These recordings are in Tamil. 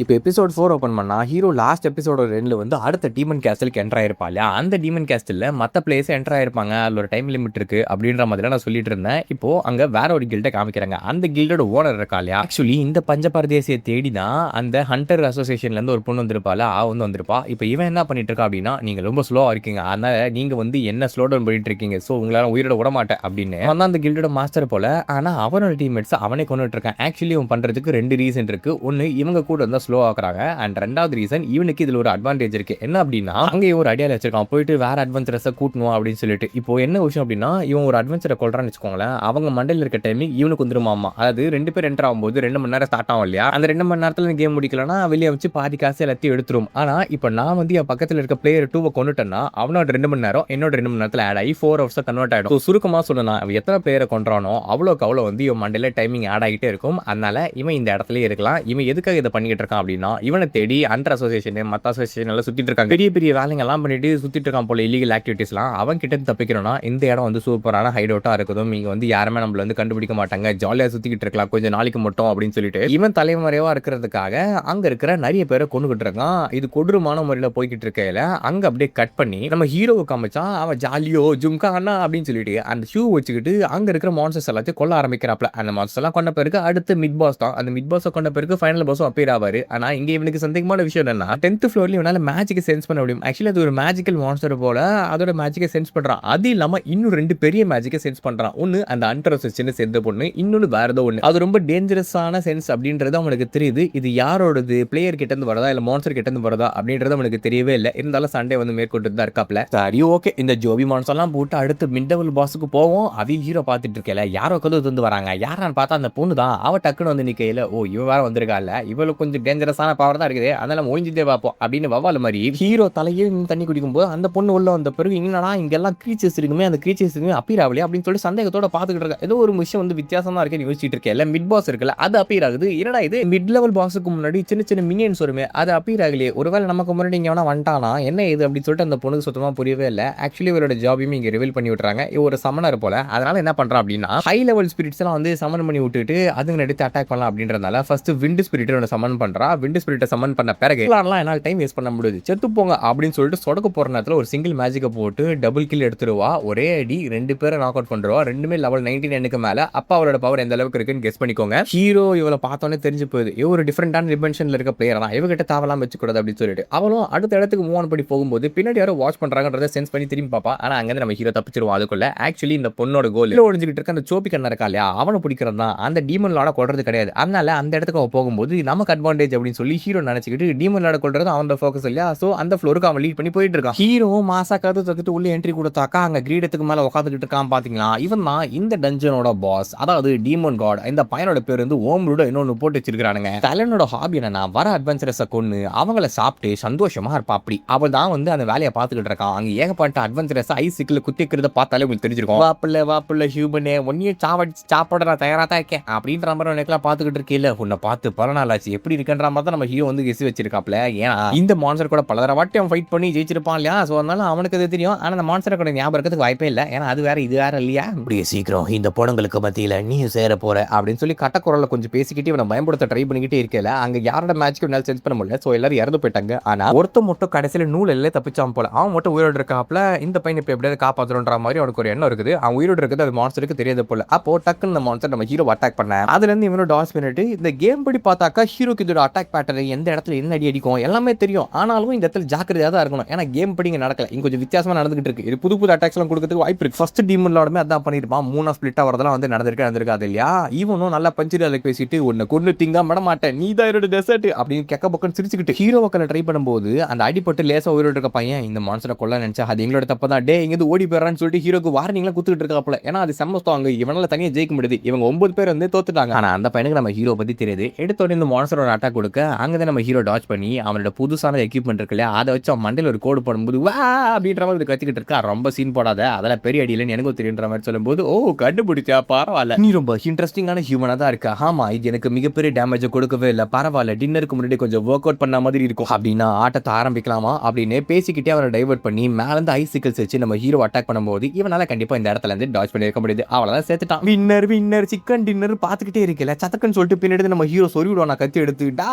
இப்போ எபிசோட் 4 ஓப்பன் பண்ணா ஹீரோ லாஸ்ட் எபிசோட 2 வந்து அடுத்த டீமன் கேஸ்டலுக்கு என்டர் ஆயிருப்பா இல்லையா? அந்த டீமன் கேஸ்டல்ல மற்ற பிளேயர்ஸ் என்டர் ஆயிருப்பாங்க. அதில் ஒரு டைம் லிமிட் இருக்கு அப்படின்ற மாதிரி நான் சொல்லிட்டு இருந்தேன். இப்போ அங்கே வேற ஒரு கில்டை காமிக்கிறாங்க. அந்த கில்டோட ஓனர் இருக்கா இல்லையா? ஆக்சுவலி இந்த பஞ்சபரதேசியை தேடி தான் அந்த ஹண்டர் அசோசியேஷன்லேருந்து ஒரு பொண்ணு வந்திருப்பாள். வந்து வந்திருப்பா. இப்போ இவன் என்ன பண்ணிட்டு இருக்கா அப்படின்னா, நீங்கள் ரொம்ப ஸ்லோவாக இருக்கீங்க, அதனால நீங்கள் வந்து என்ன ஸ்லோ டவுன் பண்ணிட்டு இருக்கீங்க, ஸோ உங்களால் உயிரோட விட மாட்டேன் அப்படின்னு அவன் தான் அந்த கில்டோட மாஸ்டர் போல. ஆனால் அவனோட டீம்மேட்ஸ் அவனே கொண்டுட்டு இருக்கான். ஆக்சுவலி அவன் பண்ணுறதுக்கு 2 ரீசன் இருக்கு. ஒன்று, இவங்க கூட இருந்தால் ஸ்லோ ஆக்குறாங்க. அண்ட் 2வது ரீசன், இவனுக்கு இதில் ஒரு அட்வான்டேஜ் இருக்கு. என்ன அப்படின்னா, அங்கே ஒரு ஐடியாவில் வச்சிருக்கான், போயிட்டு வேற அட்வென்ச்சரஸை கூட்டணும் அப்படின்னு சொல்லிட்டு. இப்போ என்ன விஷயம் அப்படின்னா, இவன் ஒரு அட்வென்ச்சரை கொள்றான்னு வச்சுக்கோங்களேன், அவங்க மண்டையில் இருக்க டைமிங் இவனுக்கு வந்துருமாமா. அதாவது 2 பேர் என்டர் ஆகும்போது 2 மணி நேரம் ஸ்டார்ட் ஆகும் இல்லையா? அந்த 2 மணி நேரத்தில் கேம் முடிக்கலன்னா வெளியே வச்சு பாதி காசு எல்லாத்தையும் எடுத்துரும். ஆனால் இப்போ நான் வந்து என் பக்கத்தில் இருக்க பிளேயர் 2 கொண்டுட்டேன்னா அவனோட 2 மணி நேரம் என்னோட 2 மணி நேரத்தில் ஆட் ஆகி 4 ஹவர்ஸாக கன்வெர்ட் ஆகிடும். சுருக்கமாக சொல்லணும், அவன் எத்தனை பிளேயரை கொண்டானோ அவ்வளோக்கு அவ்வளோ வந்து இவன் மண்டையில் டைமிங் ஆட் ஆகிட்டே இருக்கும். அதனால இவன் இந்த இடத்துல இருக்கலாம். இவன் எதுக்காக இதை பண்ணிட்டு இருக்கான் அப்படின்னா, இவனை தேடி அண்டர் அசோசியேஷன் மற்ற அசோசியேஷன் எல்லாம் சுத்திட்டு இருக்காங்க. பெரிய பெரிய வேலைங்க எல்லாம் பண்ணிட்டு சுத்திட்டு இருக்கான் போல, இல்லீகல் ஆக்டிவிட்டிஸ்லாம். அவன் கிட்ட தப்பிக்கிறோம்னா இந்த இடம் வந்து சூப்பரான ஹைட் அவுட்டா இருக்குதும், இங்க வந்து யாருமே நம்மள வந்து கண்டுபிடிக்க மாட்டாங்க, ஜாலியா சுத்திக்கிட்டு இருக்கலாம் கொஞ்சம் நாளைக்கு மட்டும் அப்படின்னு சொல்லிட்டு இவன் தலைமறைவா இருக்கிறதுக்காக அங்க இருக்கிற நிறைய பேரை கொண்டுகிட்டு இருக்கான். இது கொடூரமான முறையில் போய்கிட்டு இருக்கையில அங்க அப்படியே கட் பண்ணி நம்ம ஹீரோவை காமிச்சான். அவன் ஜாலியோ ஜும்கா அண்ணா அப்படின்னு சொல்லிட்டு அந்த ஷூ வச்சுக்கிட்டு அங்க இருக்கிற மான்ஸ்டர்ஸ் எல்லாத்தையும் கொல்ல ஆரம்பிக்கிறாப்ல. அந்த மான்ஸ்டர்ஸ் எல்லாம் கொண்ட பிறகு அடுத்து மிட் பாஸ் தான். அந்த மிட் பாஸை கொண்ட பிறகு ஃபைனல் பாஸும் அப்பீர் ஆவாரு. ஆனா இங்க இவனுக்கு சந்தேகமான விஷயம் என்னன்னா, 10th ஃப்ளோர்ல இவனால மேஜிக்கை சென்ஸ் பண்ண முடியும். ஆக்சுவலி அது ஒரு மேஜிக்கல் மான்ஸ்டர் போல அதோட மேஜிக்கை சென்ஸ் பண்றான். அது இல்லாம இன்னும் 2 பெரிய மேஜிக்கை சென்ஸ் பண்றான். ஒன்னு அந்த அண்டர் அசோசியேஷன் சேர்ந்த பொண்ணு, இன்னொன்னு வேற ஏதோ ஒன்று. அது ரொம்ப டேஞ்சரஸான சென்ஸ் அப்படின்றது அவனுக்கு தெரியுது. இது யாரோடது, பிளேயர் கிட்ட இருந்து வரதா இல்ல மான்ஸ்டர் கிட்ட இருந்து வரதா அப்படின்றது அவனுக்கு தெரியவே இல்லை. இருந்தாலும் சண்டே வந்து மேற்கொண்டு தான் இருக்காப்ல. சரி ஓகே, இந்த ஜோபி மான்ஸ்டர் எல்லாம் போட்டு அடுத்து மிட் லெவல் பாஸுக்கு போவோம். அவ ஹீரோ பார்த்துட்டு இருக்கல, யாரோ கதவு வந்து வராங்க. யாரான்னு பார்த்தா அந்த பொண்ணு தான். அவ டக்குன்னு வந்து நிக்கையில, ஓ இவ வேற வந்திருக்கால, இவளுக்கு கொஞ்சம் டேஞ்சரஸான பவர் தான் இருக்குது, அதனால ஒழிஞ்சிட்டே பார்ப்போம் அப்படின்னு வவால் மாதிரி ஹீரோ தலையே தண்ணி குடிக்கும் போது அந்த பொண்ணு உள்ள வந்த பிறகு என்னடா இங்கெல்லாம் கிரீச்சர்ஸ் இருக்குமே, அந்த கிரீச்சர்ஸ் இருக்குமே அப்பீர் ஆகலையே அப்படின்னு சொல்லி சந்தேகத்தோட பார்த்துக்கிட்டு இருக்கா. ஏதோ ஒரு விஷயம் வந்து வித்தியாசமா இருக்கு யோசிச்சுட்டு இருக்கேன். மிட் பாஸ் இருக்குல்ல, அது அப்பீர் ஆகுது. என்னடா இது, மிட் லெவல் பாஸுக்கு முன்னாடி சின்ன சின்ன மினியன்ஸ் வருமே, அது அப்பீர் ஆகலையே, ஒருவேளை நமக்கு முன்னாடி இங்க வேணா வந்துட்டானா என்ன இது அப்படின்னு சொல்லிட்டு அந்த பொண்ணுக்கு சுத்தமா புரியவே இல்லை. ஆக்சுவலி இவரோட ஜாபையும் இங்க ரிவீல் பண்ணி விட்டுறாங்க. இவ ஒரு சமனர் போல. அதனால என்ன பண்றான் அப்படின்னா, ஹை லெவல் ஸ்பிரிட்ஸ் எல்லாம் வந்து சமன் பண்ணி விட்டுட்டு அதுங்க எடுத்து அட்டாக் பண்ணலாம் அப்படின்றதுனால ஃபர்ஸ்ட் விண்ட் ஸ்பிரிட் சமன் பண்றா. விண்ட் ஸ்பிரிட்டை சமன் பண்ண பிறகு என்னால் டைம் வேஸ்ட் பண்ண முடியாது, செத்து போங்க அப்படின்னு சொல்லிட்டு சொடக்கு போற நேரத்தில் ஒரு சிங்கிள் மேஜிக்கை போட்டு டபுள் கில் எடுத்துருவா. ஒரே அடி 2 பேரை நாக் அவுட் பண்றவா. ரெண்டுமே லெவல் 99க்கு மேல. அப்ப அவரோட பவர் எந்த அளவுக்கு இருக்குன்னு கெஸ் பண்ணிக்கோங்க. ஹீரோ இவளை பார்த்தோன்னே தெரிஞ்சு போகுது, இவ ஒரு டிஃபரெண்டான டிமென்ஷன்ல இருக்க பிளேயர் தான், இவகிட்ட தாவலாம் வச்சுக்கூடாது அப்படின்னு சொல்லிட்டு அவளும் அடுத்த இடத்துக்கு மூவ் ஆன் பண்ணி போகும்போது பின்னாடி யாரோ வாட்ச் பண்றாங்கன்றத சென்ஸ் பண்ணி திரும்பி பாப்பா. ஆனா அங்க நம்ம ஹீரோ தப்பிச்சிருவோம். அதுக்குள்ள ஆக்சுவலி இந்த பொண்ணோட கோல் ஒழிஞ்சுக்கிட்டு இருக்க அந்த சோப்பி கண்ணா இருக்கா இல்லையா, அவனை பிடிக்கிறது தான். அந்த டீமன் லார்ட கொள்றது கிடையாது. அதனால அந்த இடத்துக்கு அவன் போகும்போது நமக்கு அட்வான்டேஜ் அப்படின்னு சொல்லி ஹீரோ நினைச்சுக்கிட்டு டீமன் லார்ட கொள்றது அவனோட ஃபோக்கஸ் இல்லையா. சோ அந்த ஃப்ளோருக்கு அவன் லீட் பண்ணி போயிட்டு இருக்கான். ஹீரோ மாசா கத்து தக்கிட்டு உள்ள என்ட்ரி கொடுத்தாக்கா அங்க கிரீடத்துக்கு மேல உட்காந்துக்கிட்டு இருக்கான். பாத்தீங்களா, இவன் தான் இந்த டஞ்சனோட பாஸ், அதாவது டீமன் காட். இந்த பையனோட பேர் வந்து ஓம்ரூட இன்னொன்னு போட்டு வச்சிருக்கானுங்க. தலைனோட ஹாபி என்னன்னா, வர அட்வென்ச்சரஸை கொண்டு அவங்கள சாப்பிட்டு சந்தோஷமா இருப்பா. அப்படி அவள் தான் வந்து அந்த வேலையை பார்த்துக்கிட்டு இருக்கான். அங்க ஏகப்பட்ட அட்வென்ச்சரஸ் ஐசிக்கில் குத்திக்கிறத பார்த்தாலே உங்களுக்கு தெரிஞ்சிருக்கும். வாப்புள்ள ஹியூமனே ஒன்னியே சாவடிச்சு சாப்பிட நான் தயாரா தான் இருக்கேன் அப்படின்ற மாதிரி உனக்குலாம் பார்த்துக்கிட்டு இருக்கேன். உன்னை பார்த்து பல நாள் ஆச்சு, எப்படி இருக்குன்ற மாதிரி தான் நம்ம ஹீரோ வந்து கெசி வச்சிருக்காப்ல. ஏன்னா இந்த மான்ஸ்டர் கூட பல வாட்டி அவன் ஃபைட் பண்ணி ஜெயிச்சிருப்பான் இல்லையா. ஸோ அதனால அவனுக்கு அது தெரியும். ஆனால் அந்த மான்ஸ்டர் கூட ஞாபகம் இருக்கிறதுக்கு வாய்ப்பே இல்லை. ஏன்னா அது வேற இது வேற இல்லையா. அப்படியே சீக்கிரம் இந்த படங்களுக்கு மத்தியில் நீ சேர போற அப்படின்னு சொல்லி கட்டக்குரல கொஞ்சம் பேசிக்கிட்டு இவனை பயன்படுத்த ட்ரை பண்ணிக்கிட்டே இருக்கல. அங்க யாரோட மேட்ச்க்கு என்னால் சென்ஸ் பண்ண முடியல. ஸோ எல்லாரும் இறந்து போயிட்டாங்க. ஆனா ஒருத்த மட்டும் கடைசியில் நூல் எல்லாம் தப்பிச்சான் போல. அவன் மட்டும் உயிரோடு இருக்காப்ல. இந்த பையனை இப்போ எப்படியாவது காப்பாற்றணுன்ற மாதிரி அவனுக்கு ஒரு எண்ணம் இருக்குது. அவன் உயிரோடு இருக்குது, அது மான்ஸ்டருக்கு தெரியாது போல. அப்போ டக்குன்னு இந்த மான்ஸ்டர் நம்ம ஹீரோ அட்டாக் பண்ண அதுல இருந்து இவனோட டாஸ் பண்ணிட்டு இந்த கேம் படி பார்த்தாக்கா ஹீரோக்கு இதோட அட்டாக் பேட்டர்ன் எந்த இடத்துல என்ன அடி அடிக்கும் எல்லாமே தெரியும். ஆனாலும் இந்த இடத்துல ஜாக்கிரதையா தான் இருக்கணும். ஏன்னா கேம் படி இங்க நடக்கல, இங்க கொஞ்சம் வித்தியாசமா நடந்துகிட்டு இருக்கு. இது புது புது அட்டாக்ஸ் எல்லாம் கொடுக்கிறதுக்கு வாய்ப்பு இருக்கு. ஃபர்ஸ்ட் டீமன் லார்டுமே அதான் பண்ணிருப்பான். 3 ஸ்பிளிட் வரதெல்லாம் வந்து நடந்திருக்காது இல்லையா. இவனும் நல்லா பஞ்சிடால பேசிட்டு உன்னை கொண்டு திங்க மட மாட்டேன், நீ தான் என்னோட டெசர்ட் அப்படின்னு கெக்க பக்கம் சிரிச்சுக்கிட்டு ஹீரோ வக்கல ட்ரை பண்ணும்போது அந்த அடிப்பட்டு லேசா உயிரோடு இருக்க பையன் இந்த மான்ஸ்டரை கொல்ல நினைச்சா அது எங்களோட தப்பு தான், டே இங்க ஓடி போயிடறான்னு சொல்லிட்டு ஹீரோக்கு வார்னிங்லாம் குத்துக்கிட்டு இருக்காப்ல. ஏன்னா அது செம்மஸ்தாங்க, இவனால தனியாக ஜெயிக்க முடியுது. இவங்க 9 பேர் வந்து தோத்துட்டாங்க. ஆனா அந்த பையனுக்கு நம்ம ஹீரோ பத்தி தெரியுது. எடுத்தோட இந்த மான்ஸ்டரோட அட்டாக் கொடுக்க அங்கதான் நம்ம ஹீரோ டாச் பண்ணி அவனோட புதுசான எக்யூப்மெண்ட் இருக்குல்ல அதை வச்சு அவன் மண்டையில் ஒரு கோடு போடும்போது வா அப்படின்ற மாதிரி கத்திக்கிட்டு இருக்கா. ரொம்ப சீன் போடாத, அதெல்லாம் பெரிய அடி இல்லைன்னு எனக்கும் தெரியுன்ற மாதிரி சொல்லும்போது ஓ கண்டுபிடிச்சா பரவாயில்ல, நீ ரொம்ப இன்ட்ரெஸ்டிங்கான ஹியூமனா தான் இருக்கா. ஆமா இது எனக்கு மிகப்பெரிய டேமேஜ் கொடுக்கவே இல்லை, பரவாயில்ல, டின்னருக்கு முன்னாடி கொஞ்சம் ஒர்க் அவுட் பண்ண மாதிரி இருக்கும் அப்படின்னா ஆட்டத்தை ஆரம்பிக்கலாமா அப்படின்னு பேசிக்கிட்டே அவனை டைவர்ட் பண்ணி மேல இருந்து ஐசிக்கல்ஸ் வச்சு நம்ம ஹீரோ அட்டாக் பண்ணும்போது இவனால கண்டிப்பா இந்த இடத்துல இருந்து டாச் பண்ணி இருக்க முடியுது. அவளதான் சேர்த்துட்டான். வின்னர் சிக்கன் டின்னர் பார்த்துக்கிட்டே இருக்கல சத்தக்குன்னு சொல்லிட்டு பின்னாடி நம்ம ஹீரோ சொருவிடுவான் கத்தி எடுத்து டா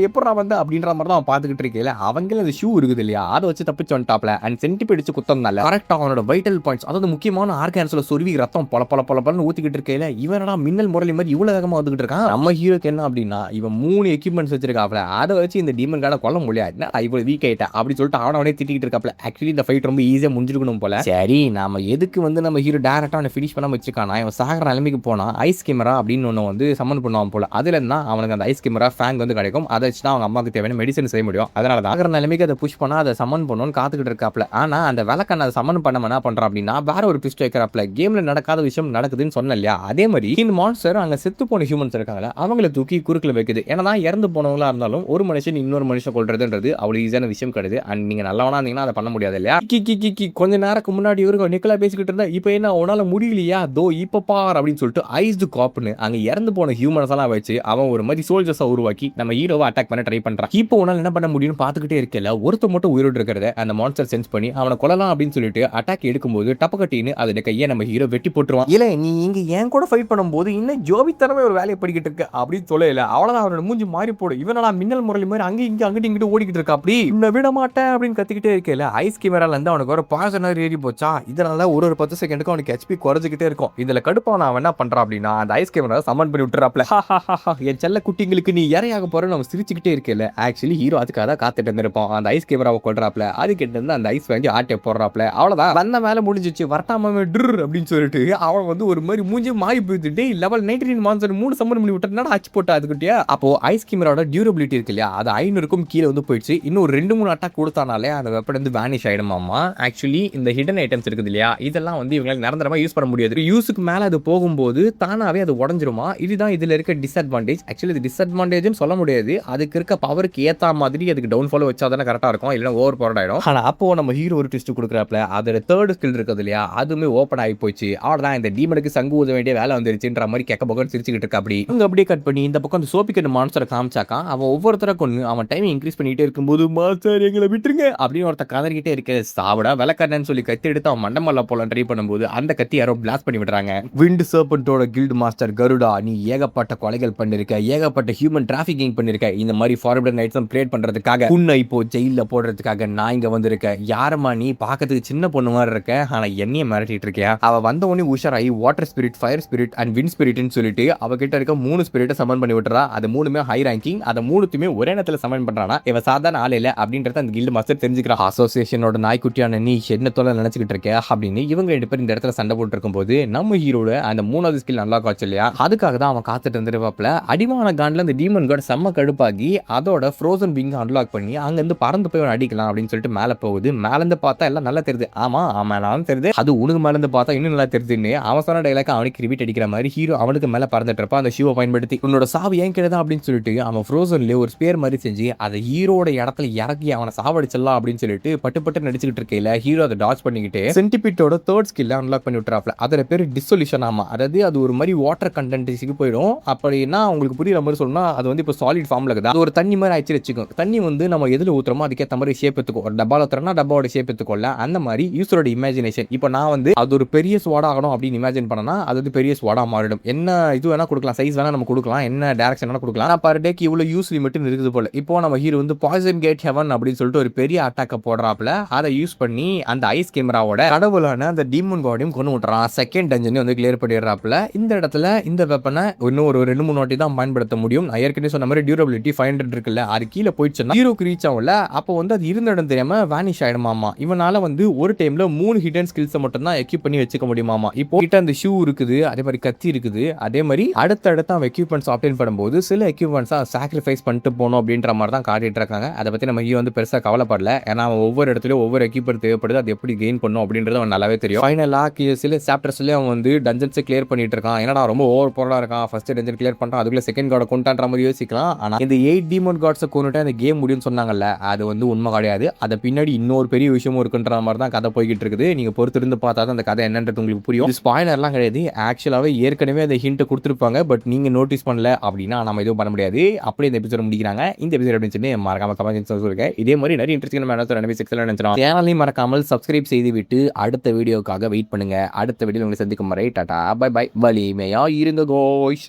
எப்படா வந்து அப்படின்ற மாதிரி தான் அவன் பார்த்துக்கிட்டு இருக்கல. அவங்களே அந்த ஷூ இருக்குது இல்லையா, அதை வச்சு தப்பிச்சு வந்துட்டாப்ல. அண்ட் சென்டிபீட் அடிச்சு குத்தம்னால கரெக்டாக அவனோட வைட்டல் பாயிண்ட்ஸ், அதாவது முக்கியமான ஆர்கான்ஸ்ல சொருவி ரத்தம் பொல பொல பொல பொலன்னு ஊத்திக்கிட்டு இருக்கல. இவனடா மின்னல் முரளி மாதிரி இவ்வளவு வேகமா வந்துகிட்டு இருக்கான். நம்ம ஹீரோக்கு என்ன அப்படின்னா, இவன் 3 எக்யூப்மெண்ட்ஸ் வச்சிருக்காப்ல, அதை வச்சு இந்த டீமன் கார்டை கொல்ல முடியாது. என்ன இவ்வளவு வீக் ஆயிட்டா அப்படின்னு சொல்லிட்டு அவனே திட்டிக்கிட்டு இருக்காப்ல. ஆக்சுவலி இந்த ஃபைட் ரொம்ப ஈஸியா முடிஞ்சிருக்கணும் போல. சரி, நாம எதுக்கு வந்து நம்ம ஹீரோ டைரக்டா அவனை ஃபினிஷ் பண்ணாம வச்சிருக்கானா, இவன் சாகர நிலைமைக்கு போனா ஐஸ் கேமரா அப்படின்னு ஒன்று வந்து சம்மன் பண்ணுவான் போல. அதுல இருந்தா அவனுக்கு அந்த ஐஸ் கேமரா ஃபேங் வந்து கிடைக்கும். அதை வச்சு தான் அவங்க அம்மாவுக்கு தேவையான மெடிசன் செய்ய முடியும். அதனால தான் சாகர நிலைமைக்கு அதை புஷ் பண்ணா அதை சம்மன் பண்ணணும்னு காத்துக்கிட்டு இருக்காப்ல. ஆனா அந்த விளக்கண்ண அதை சம்மன் பண்ண என்ன பண்றான் அப்படின்னா, வேற ஒரு ட்விஸ்ட் வைக்கிறாப்ல. கேம்ல நடக்காத விஷயம் நடக்குதுன்னு சொன்ன இல்லையா, அதே மாதிரி இந்த மான்ஸ்டர் அங்க செத்து போன ஹியூமன்ஸ் இருக்காங்களா, அவங்களை தூக்கி குறுக்குல வைக்குது. ஏன்னா இறந்து போனவங்களா இருந்தாலும் ஒரு மனுஷன் இன்னொரு மனுஷன் கொல்றதுன்றது அவ்வளவு ஈஸியான விஷயம் கிடையாது. அண்ட் நீங்க நல்லவனா இருந்தீங்கன்னா அதை பண்ண முடியாது இல்லையா. கொஞ்ச நேரத்துக்கு முன்னாடி இவருக்கு நிக்கலா பேசிக்கிட்டு இருந்தா, இப்போ என்ன உன்னால முடியலையா, தோ இப்ப பார் அப்படின்னு சொல்லிட்டு ஐஸ்டு காப்னு அங்க இறந்து போன ஹியூமன்ஸ் எல்லாம் வச்சு அவன் ஒரு மாதிரி சோல்ஜர்ஸா உருவாக்கி நம்ம ஹீரோவை அட்டாக் பண்ண ட்ரை பண்றான். இப்போ உன்னால என்ன பண்ண முடியும்னு பாத்துக்கிட்டே இருக்கல, ஒருத்த மட்டும் உயிரோடு இருக்கிறத அந்த மான்ஸ்டர் சென்ஸ் பண்ணி அவனை கொல்லலாம் அப்படின்னு சொல்லிட்டு அட்டாக் எடுக்கும்போது டப்பக்கட்டின்னு அதோட கையை நம்ம ஹீரோ வெட்டி போட்டுருவான். இல்ல நீ இங்க என் கூட ஃபைட் பண்ணும்போது இன்னும் ஜோபித்தனமே ஒரு வேலையை படிக்கிட்டு இருக்க அப்படின்னு சொல்லல. அவ்வளவுதான், அவனோட மூஞ்சி மாறி போடும். இவனடா மின்னல் முரளி மாதிரி அங்கே இங்க அங்கிட்டு இங்கிட்டு ஓடிக்கிட்டு இருக்கா. அப்படி இன்னும் விட மாட்டேன் அப்படின்னு கத்திக்கிட்டே இருக்கல. ஐஸ் கேமரால இருந்து அவனுக்கு ஒரு பாய்சனர் ஏறி போச்சா, இதனால ஒரு 10 செகண்டுக்கு அவனுக்கு ஹெச்பி குறைஞ்சிக்கிட்டே இருக்கும். இதுல கடுப்பான அவன் என்ன பண்றான் அப்படின்னா, அந்த ஐஸ் கேமரா சமன் பண்ணி விட்டுறாப்ல. என் செல்ல குட்டிங்களுக்கு நீ இறையாக போற நம்ம சிரிச்சுக்கிட்டே இருக்கல. ஆக்சுவலி ஹீரோ அதுக்காக தான் காத்துட்டு இருந்திருப்போம். அந்த ஐஸ் கேமராவை கொள்றாப்ல, அது கிட்ட இருந்து அந்த ஐஸ் வாங்கி ஆட்டை போடுறாப்ல. அவ்வளவுதான், வந்த மேல முடிஞ்சிச்சு. வரட்டாம அப்படின்னு சொல்லிட்டு அவன் வந்து ஒரு மாதிரி மூஞ்சி மாறி போயிட்டு லெவல் 99 மான்ஸ்டர் 3 சம்மன் பண்ணி விட்டு ஆச்சு போட்டா அதுக்கிட்டே. அப்போ ஐஸ் கேமராவோட டியூரபிலிட்டி இருக்கு இல்லையா, அது 500க்கும் கீழே வந்து போயிடுச்சு. இன்னும் 2-3 அட்டாக் கொடுத்தானாலே அந்த வெப்பன் வந்து வேனிஷ் ஆயிடுமாமா. ஆக்சுவலி இந்த ஹிடன் ஐட்டம்ஸ் இருக்குது இல்லையா, இதெல்லாம் வந்து இவங்களால நிரந்தரமா யூஸ் பண்ண முடியாது. யூஸுக்கு மேல அது போகும்போது தானாவே அது உடஞ்சிருமா. இதுதான் இதுல இருக்க டிஸ்அட்வான்டேஜ். ஆக்சுவலி இது டிஸ்அட்வான்டேஜ்னு சொல்ல முடியாது. அதுக்கு இருக்க பவருக்கு ஏத்த மாதிரி அதுக்கு டவுன் ஃபாலோ வச்சா தானே கரெக்டா இருக்கும், இல்லைன்னா ஓவர் பவர் ஆயிடும். ஆனா அப்போ நம்ம ஹீரோ ஒரு ட்விஸ்ட் கொடுக்குறாப்ல, அதோட தேர்ட் ஸ்கில் இருக்குது இல்லையா, அதுவுமே ஓப்பன் ஆகி போச்சு. அவ்வளவுதான், இந்த டீமனுக்கு சங்கு ஊத வேண்டிய வேலை வந்துருச்சுன்ற மாதிரி கெக்க பக்கம் சிரிச்சுக்கிட்டு இருக்கா. அப்படி அங்க அப்படியே கட் பண்ணி இந்த பக்கம் அந்த சோபிக்கட் மான்ஸ்டரை காமிச்சாக்கா, அவன் ஒவ்வொருத்தர கொண்டு அவன் டைம் இன்க்ரீஸ் பண்ணிட்டே இருக்கும்போது மாஸ்டர் எங்களை விட்டுருங்க அப்படின்னு ஒருத்த கதறிக்கிட்டே இருக்க. சாவடா விளக்கண்ணன்னு சொல்லி கத்தி எடுத்து அவன் மண்டமல்ல போல ட்ரை பண்ணும்போது அந்த கத்தி யாரோ பிளாஸ்ட் பண்ணி விடுறாங்க. விண்ட் சர்பன்ட்டோட கில்ட் மாஸ்டர் கருடா, நீ ஏகப்பட்ட கொலைகள் பண்ணிருக்க, ஏகப்பட்ட ஹியூமன் டிராஃபிக்கிங் பண்ணிருக்க, இந்த மாதிரி ஃபார்வர்ட் நைட்ஸும் கிரியேட் பண்றதுக்காக உன்னை இப்போ ஜெயில போடுறதுக்காக நான் இங்க வந்திருக்கேன். யாரமா நீ, பார்க்கறதுக்கு சின்ன பொண்ணு மாதிரி இருக்க, ஆனா என்னைய மிரட்டிட்டு இருக்கியா. அவ வந்த உடனே உஷாராயி water spirit, fire spirit and wind ஸ்பிரிட்னு சொல்லிட்டு அவகிட்ட இருக்க 3 ஸ்பிரிட்டை சமன் பண்ணி விட்டுறா. அது 3மே ஹை ரேங்கிங். அதை 3த்துமே ஒரே நேரத்தில் சமன் பண்றானா இவ சாதாரண ஆள் இல்ல அப்படின்றத அந்த கில்டு மாஸ்டர் தெரிஞ்சுக்கிறான். அசோசியேஷனோட நாய்க்குட்டியான நீ என்ன தொலை நினைச்சுக்கிட்டு இருக்க அப்படின்னு இவங்க 2 பேர் இந்த இடத்துல சண்டை போட்டு இருக்கும்போது நம்ம ஹீரோட அந்த 3வது ஸ்கில் அன்லாக் ஆச்சு இல்லையா, அதுக்காக தான் அவன் காத்துட்டு இருந்திருப்பாப்ல. அடிமான காண்ட்ல அந்த டீமன் கார்டு செம்ம கடுப்பாகி அதோட ஃப்ரோசன் விங் அன்லாக் பண்ணி அங்க இருந்து பறந்து போய் அடிக்கலாம் அப்படின்னு சொல்லிட்டு மேல போகுது. மேல இருந்து பார்த்தா எல்லாம் நல்லா தெரியுது. ஆமா நான் தெரியுது, அது உனக்கு மேல இருந்து பார்த்தா இன்னும் நல்லா தெரியுதுன்னு அவன் சொன்ன டைலாக் அவனுக்கு ரிப்பீட் அடிக்கிற மாதிரி ஹீரோ அவனுக்கு மேல பறந்துட்டு இருப்பான். அந்த ஷூவை பயன்படுத்தி உன்னோட சாவு ஏன் கிடையாது அப்படின்னு சொல்லிட்டு அவன் ஃப்ரோசன்ல ஒரு ஸ்பேர் மாதிரி செஞ்சு அதை ஹீரோட இடத்துல இறக்கி அவனை சாவடிச்சிடலாம் அப்படின்னு சொல்லிட்டு பட்டு நடிச்சுக்கிட்டு இருக்கையில ஹீரோ அதை டாச் பண்ணிக்கிட்டு சென்டிபீட்டோட தேர்ட் ஸ்கில்ல அன்லாக் பண்ணி விட்டுறாப்ல. அதோட பேரு டிசொல்யூஷன். ஆமா, அதாவது அது ஒரு மாதிரி வாட்டர் கண்டென்ட்ஸுக்கு போயிடும். அப்படின்னா உங்களுக்கு புரியுற மாதிரி சொல்லணும்னா அது வந்து இப்போ சாலிட் ஃபார்ம்ல இருக்குது. அது ஒரு தண்ணி மாதிரி ஆயிடுச்சு வச்சுக்கோங்க. தண்ணி வந்து நம்ம எதுல ஊத்துறோமோ அதுக்கேற்ற மாதிரி ஷேப் எடுத்துக்கோ. ஒரு டப்பால ஊத்துறோம்னா டப்பாவோட ஷேப் எடுத்துக்கொள்ள. அந்த மாதிரி யூசரோட இமேஜினேஷன். இப்போ நான் வந்து அது ஒரு பெரிய ஸ்வாட் ஆகணும் அப்படின்னு இமேஜின் பண்ணனா அது வந்து பெரிய ஸ்வாடா மாறிடும். என்ன இது வேணா கொடுக்கலாம், சைஸ் வேணா நம்ம கொடுக்கலாம், என்ன டைரக்ஷன் வேணா கொடுக்கலாம். ஆனால் பர் டேக்கு இவ்வளோ யூஸ் லிமிட் இருக்குது போல. இப்போ நம்ம ஹீரோ வந்து பாய்சன் கேட் ஹெவன் அப்படின்னு சொல்லிட்டு ஒரு பெரிய அட்டாக்கை போடுறாப்ல. அதை யூஸ் பண்ணி அந்த ஐஸ் கேமராவோட கடவுளான அந்த டீமன் காடையும் கொண்டு விட்டுறான். செகண்ட் டஞ்சனையும் வந்து கிளியர் பண்ணிடுறாப்ல. இந்த இடத்துல இந்த வெப்பனை இன்னும் ஒரு 2-3 வாட்டி தான் பயன்படுத்த முடியும். நான் ஏற்கனவே சொன்ன மாதிரி டியூரபிலிட்டி 500 இருக்குல்ல, அது கீழே போயிடுச்சுன்னா ஹீரோக்கு ரீச் ஆகல. அப்போ வந்து அது இருந்த இடம் தெரியாம வேனிஷ் ஆயிடுமாமா. இவனால வந்து ஒரு டைம்ல 3 ஹிடன் ஸ்கில்ஸை மட்டும் தான் எக்யூப் பண்ணி வச்சுக்க முடியுமாமா. இப்போ கிட்ட அந்த ஷூ இருக்குது, அதே மாதிரி கத்தி இருக்குது, அதே மாதிரி அடுத்தடுத்து அவன் எக்யூப்மெண்ட்ஸ் ஆப்டைன் பண்ணும்போது சில எக்யூப்மெண்ட்ஸா சாக்ரிஃபைஸ் பண்ணிட்டு போகணும் அப்படின்ற மாதிரி தான் காட்டிட்டு இருக்காங்க. அதை பத்தி நம்ம ஹீரோ வந்து பெருசா கவலைப்படல. ஏன்னா அவன் ஒவ்வொரு இடத்துலயும் ஒவ்வொரு எக்யூப்மெண்ட் தேவைப்படுது, அது எப்படி கெயின் பண்ணும் அப்படின்றது அவன் நல்லாவே தெரியும். ஃபைனலா சில சாப்டர்ஸ்ல அவன் வந்து டஞ்சன்ஸை கிளியர் பண்ணிட்டு இருக்கான். என்னடா ரொம்ப ஓவர் பவரா இருக்கான், ஃபர்ஸ்ட் டஞ்சன் கிளியர் பண்றான், அதுக்குள்ள செகண்ட் கார்டை கொண்டான்ற மாதிரி யோசிக்கலாம். ஆனா இந்த 8 டீமன் கார்ட்ஸை கொண்டுட்டு அந்த கேம் முடியும்னு சொன்னாங்கல்ல, அது வந்து உண்மை கிடையாது. அதை பின்னாடி இன்னொரு பெரிய விஷயமும் இருக்குன்ற மாதிரி தான் கதை போய்கிட்டு இருக்குது. நீங்க பொறுத்திருந்து பார்த்தா தான் அந்த கதை என்னன்றது உங்களுக்கு புரியும். ஸ்பாயிலர்லாம் கிடையாது, ஆக்சுவலாவே ஏற்கனவே அந்த ஹிண்ட் கொடுத்துருப்பாங்க. பட் நீங்க நோட்டீஸ் பண்ணல அப்படின்னா நம்ம எதுவும் பண்ண முடியாது. அப்படியே இந்த எபிசோட் முடிக்கிறாங்க. இந்த எபிசோட் அப்படின்னு சொல்லி மறக்காம கமெண்ட் சொல்லுங்க. இதே மாதிரி நிறைய இன்ட்ரெஸ்டிங் நினைச்சிடும். சேனலையும் மறக்காமல் சப்ஸ்கிரைப் செய்து விட்டு அடுத்த வீடியோக்காக வெயிட் பண்ணுங்க. அடுத்த வீடியோ உங்களை சந்திக்கும் வரை டாடா பை பை. வலிமையா இருங்க கோஷ்.